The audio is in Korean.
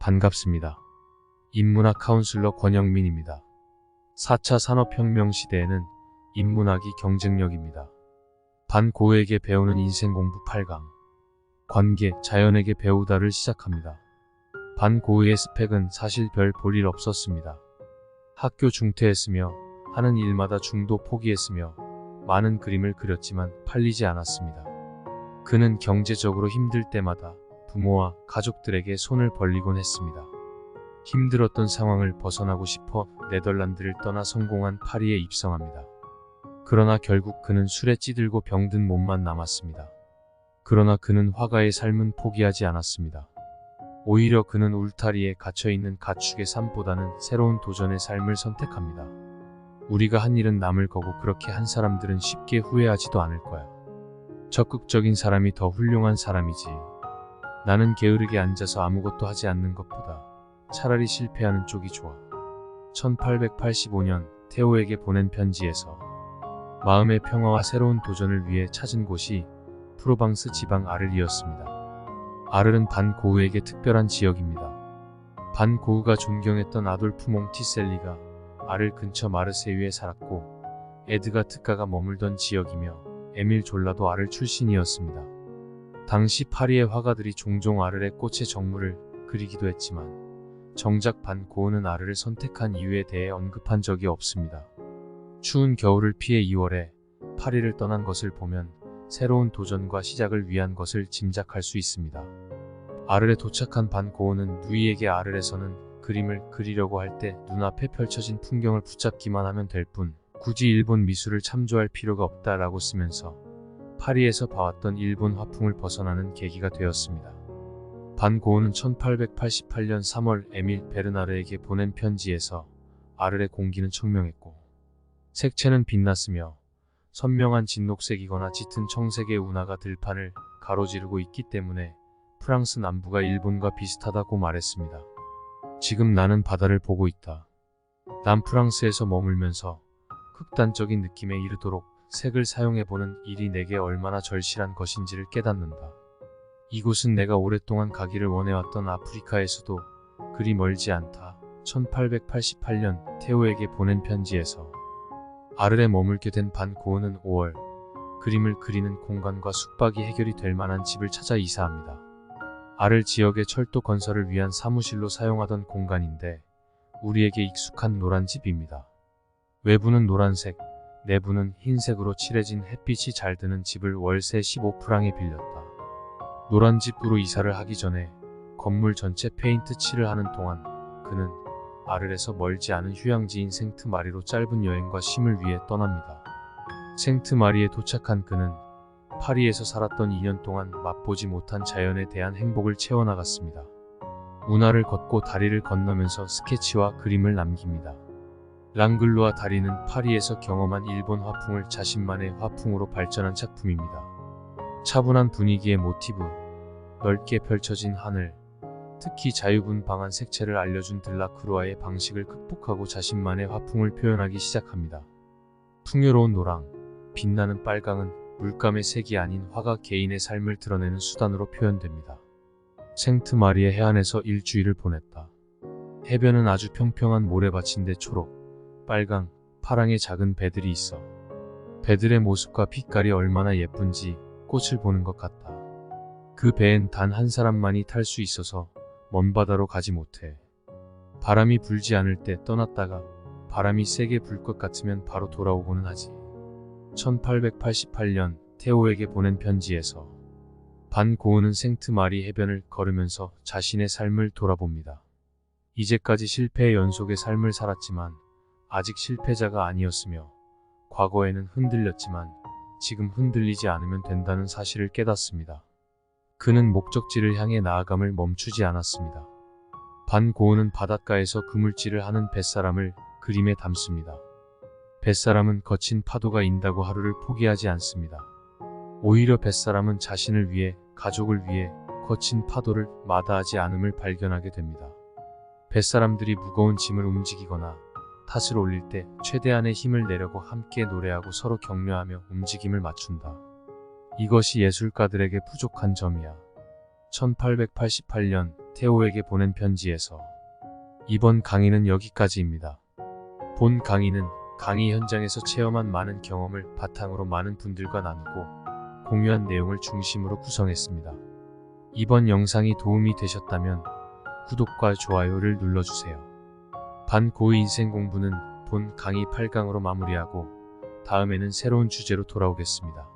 반갑습니다. 인문학 카운슬러 권영민입니다. 4차 산업혁명 시대에는 인문학이 경쟁력입니다. 반고흐에게 배우는 인생공부 8강. 관계, 자연에게 배우다를 시작합니다. 반고흐의 스펙은 사실 별 볼일 없었습니다. 학교 중퇴했으며 하는 일마다 중도 포기했으며 많은 그림을 그렸지만 팔리지 않았습니다. 그는 경제적으로 힘들 때마다 부모와 가족들에게 손을 벌리곤 했습니다. 힘들었던 상황을 벗어나고 싶어 네덜란드를 떠나 성공한 파리에 입성합니다. 그러나 결국 그는 술에 찌들고 병든 몸만 남았습니다. 그러나 그는 화가의 삶은 포기하지 않았습니다. 오히려 그는 울타리에 갇혀있는 가축의 삶보다는 새로운 도전의 삶을 선택합니다. 우리가 한 일은 남을 거고 그렇게 한 사람들은 쉽게 후회하지도 않을 거야. 적극적인 사람이 더 훌륭한 사람이지. 나는 게으르게 앉아서 아무것도 하지 않는 것보다 차라리 실패하는 쪽이 좋아. 1885년 테오에게 보낸 편지에서 마음의 평화와 새로운 도전을 위해 찾은 곳이 프로방스 지방 아르리였습니다. 아르는 반고흐에게 특별한 지역입니다. 반고흐가 존경했던 아돌프 몽티셀리가 아르 근처 마르세유에 살았고 에드가 특가가 머물던 지역이며 에밀 졸라도 아르 출신이었습니다. 당시 파리의 화가들이 종종 아르의 꽃의 정물을 그리기도 했지만 정작 반고흐는 아르를 선택한 이유에 대해 언급한 적이 없습니다. 추운 겨울을 피해 2월에 파리를 떠난 것을 보면 새로운 도전과 시작을 위한 것을 짐작할 수 있습니다. 아르에 도착한 반고흐는 누이에게 아르에서는 그림을 그리려고 할 때 눈앞에 펼쳐진 풍경을 붙잡기만 하면 될 뿐 굳이 일본 미술을 참조할 필요가 없다라고 쓰면서 파리에서 봐왔던 일본 화풍을 벗어나는 계기가 되었습니다. 반고흐는 1888년 3월 에밀 베르나르에게 보낸 편지에서 아르의 공기는 청명했고 색채는 빛났으며 선명한 진녹색이거나 짙은 청색의 운하가 들판을 가로지르고 있기 때문에 프랑스 남부가 일본과 비슷하다고 말했습니다. 지금 나는 바다를 보고 있다. 남프랑스에서 머물면서 극단적인 느낌에 이르도록 색을 사용해보는 일이 내게 얼마나 절실한 것인지를 깨닫는다. 이곳은 내가 오랫동안 가기를 원해왔던 아프리카에서도 그리 멀지 않다. 1888년 테오에게 보낸 편지에서 아르에 머물게 된 반고흐는 5월 그림을 그리는 공간과 숙박이 해결이 될 만한 집을 찾아 이사합니다. 아르 지역의 철도 건설을 위한 사무실로 사용하던 공간인데 우리에게 익숙한 노란 집입니다. 외부는 노란색, 내부는 흰색으로 칠해진 햇빛이 잘 드는 집을 월세 15프랑에 빌렸다. 노란 집으로 이사를 하기 전에 건물 전체 페인트 칠을 하는 동안 그는 아르에서 멀지 않은 휴양지인 생트마리로 짧은 여행과 쉼을 위해 떠납니다. 생트마리에 도착한 그는 파리에서 살았던 2년 동안 맛보지 못한 자연에 대한 행복을 채워나갔습니다. 운하를 걷고 다리를 건너면서 스케치와 그림을 남깁니다. 랑글루아 다리는 파리에서 경험한 일본 화풍을 자신만의 화풍으로 발전한 작품입니다. 차분한 분위기의 모티브, 넓게 펼쳐진 하늘, 특히 자유분방한 색채를 알려준 들라크루아의 방식을 극복하고 자신만의 화풍을 표현하기 시작합니다. 풍요로운 노랑, 빛나는 빨강은 물감의 색이 아닌 화가 개인의 삶을 드러내는 수단으로 표현됩니다. 생트마리의 해안에서 일주일을 보냈다. 해변은 아주 평평한 모래밭인데 초록, 빨강, 파랑의 작은 배들이 있어 배들의 모습과 빛깔이 얼마나 예쁜지 꽃을 보는 것 같다. 그 배엔 단 한 사람만이 탈 수 있어서 먼 바다로 가지 못해. 바람이 불지 않을 때 떠났다가 바람이 세게 불 것 같으면 바로 돌아오고는 하지. 1888년 테오에게 보낸 편지에서 반고흐는 생트마리 해변을 걸으면서 자신의 삶을 돌아봅니다. 이제까지 실패의 연속의 삶을 살았지만 아직 실패자가 아니었으며 과거에는 흔들렸지만 지금 흔들리지 않으면 된다는 사실을 깨닫습니다. 그는 목적지를 향해 나아감을 멈추지 않았습니다. 반고흐는 바닷가에서 그물질을 하는 뱃사람을 그림에 담습니다. 뱃사람은 거친 파도가 인다고 하루를 포기하지 않습니다. 오히려 뱃사람은 자신을 위해, 가족을 위해 거친 파도를 마다하지 않음을 발견하게 됩니다. 뱃사람들이 무거운 짐을 움직이거나 탓을 올릴 때 최대한의 힘을 내려고 함께 노래하고 서로 격려하며 움직임을 맞춘다. 이것이 예술가들에게 부족한 점이야. 1888년 태호에게 보낸 편지에서 이번 강의는 여기까지입니다. 본 강의는 강의 현장에서 체험한 많은 경험을 바탕으로 많은 분들과 나누고 공유한 내용을 중심으로 구성했습니다. 이번 영상이 도움이 되셨다면 구독과 좋아요를 눌러주세요. 반고의 인생 공부는 본 강의 8강으로 마무리하고 다음에는 새로운 주제로 돌아오겠습니다.